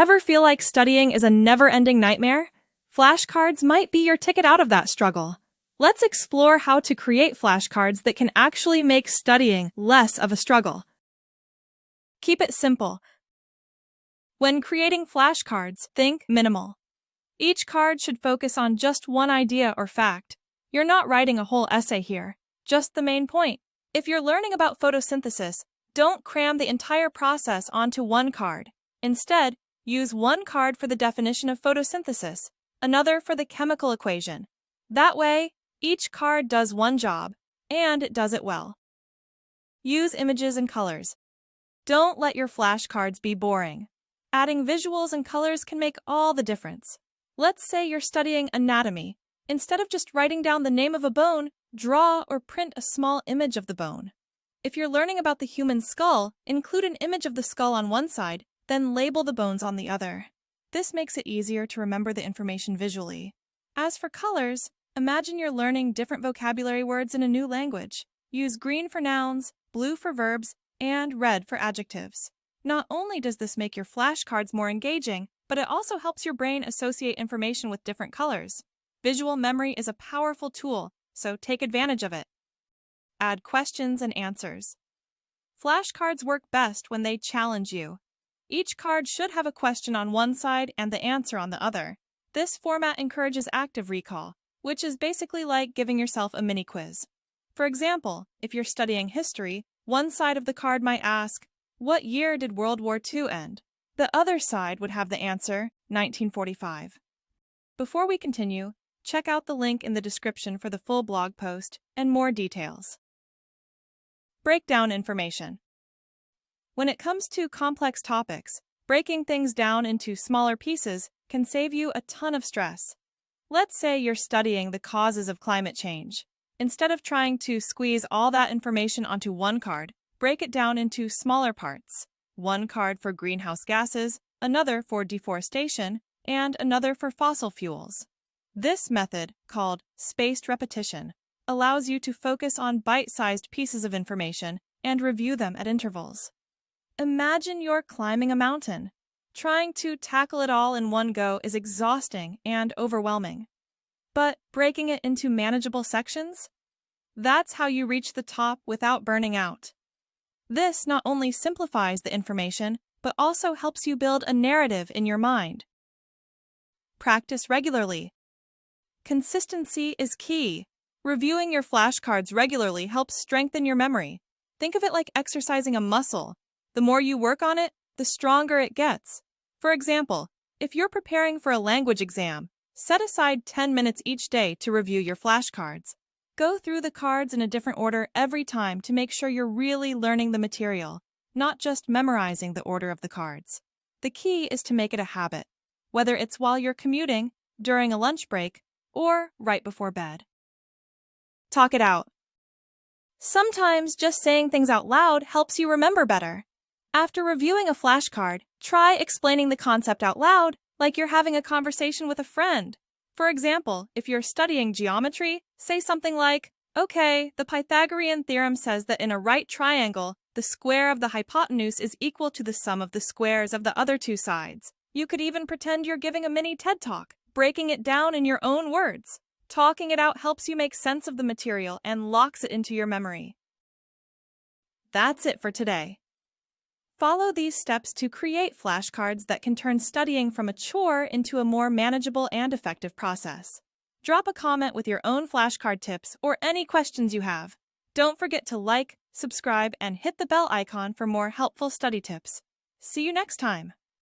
Ever feel like studying is a never-ending nightmare? Flashcards might be your ticket out of that struggle. Let's explore how to create flashcards that can actually make studying less of a struggle. Keep it simple. When creating flashcards, think minimal. Each card should focus on just one idea or fact. You're not writing a whole essay here, just the main point. If you're learning about photosynthesis, don't cram the entire process onto one card. Instead, use one card for the definition of photosynthesis, another for the chemical equation. That way, each card does one job, and it does it well. Use images and colors. Don't let your flashcards be boring. Adding visuals and colors can make all the difference. Let's say you're studying anatomy. Instead of just writing down the name of a bone, draw or print a small image of the bone. If you're learning about the human skull, include an image of the skull on one side, then label the bones on the other. This makes it easier to remember the information visually. As for colors, imagine you're learning different vocabulary words in a new language. Use green for nouns, blue for verbs, and red for adjectives. Not only does this make your flashcards more engaging, but it also helps your brain associate information with different colors. Visual memory is a powerful tool, so take advantage of it. Add questions and answers. Flashcards work best when they challenge you. Each card should have a question on one side and the answer on the other. This format encourages active recall, which is basically like giving yourself a mini quiz. For example, if you're studying history, one side of the card might ask, "What year did World War II end?" The other side would have the answer, 1945. Before we continue, check out the link in the description for the full blog post and more details. Break down information. When it comes to complex topics, breaking things down into smaller pieces can save you a ton of stress. Let's say you're studying the causes of climate change. Instead of trying to squeeze all that information onto one card, break it down into smaller parts. One card for greenhouse gases, another for deforestation, and another for fossil fuels. This method, called spaced repetition, allows you to focus on bite-sized pieces of information and review them at intervals. Imagine you're climbing a mountain. Trying to tackle it all in one go is exhausting and overwhelming. But breaking it into manageable sections? That's how you reach the top without burning out. This not only simplifies the information, but also helps you build a narrative in your mind. Practice regularly. Consistency is key. Reviewing your flashcards regularly helps strengthen your memory. Think of it like exercising a muscle. The more you work on it, the stronger it gets. For example, if you're preparing for a language exam, set aside 10 minutes each day to review your flashcards. Go through the cards in a different order every time to make sure you're really learning the material, not just memorizing the order of the cards. The key is to make it a habit, whether it's while you're commuting, during a lunch break, or right before bed. Talk it out. Sometimes just saying things out loud helps you remember better. After reviewing a flashcard, try explaining the concept out loud like you're having a conversation with a friend. For example, if you're studying geometry, say something like, "Okay, the Pythagorean theorem says that in a right triangle, the square of the hypotenuse is equal to the sum of the squares of the other two sides." You could even pretend you're giving a mini TED Talk, breaking it down in your own words. Talking it out helps you make sense of the material and locks it into your memory. That's it for today. Follow these steps to create flashcards that can turn studying from a chore into a more manageable and effective process. Drop a comment with your own flashcard tips or any questions you have. Don't forget to like, subscribe, and hit the bell icon for more helpful study tips. See you next time.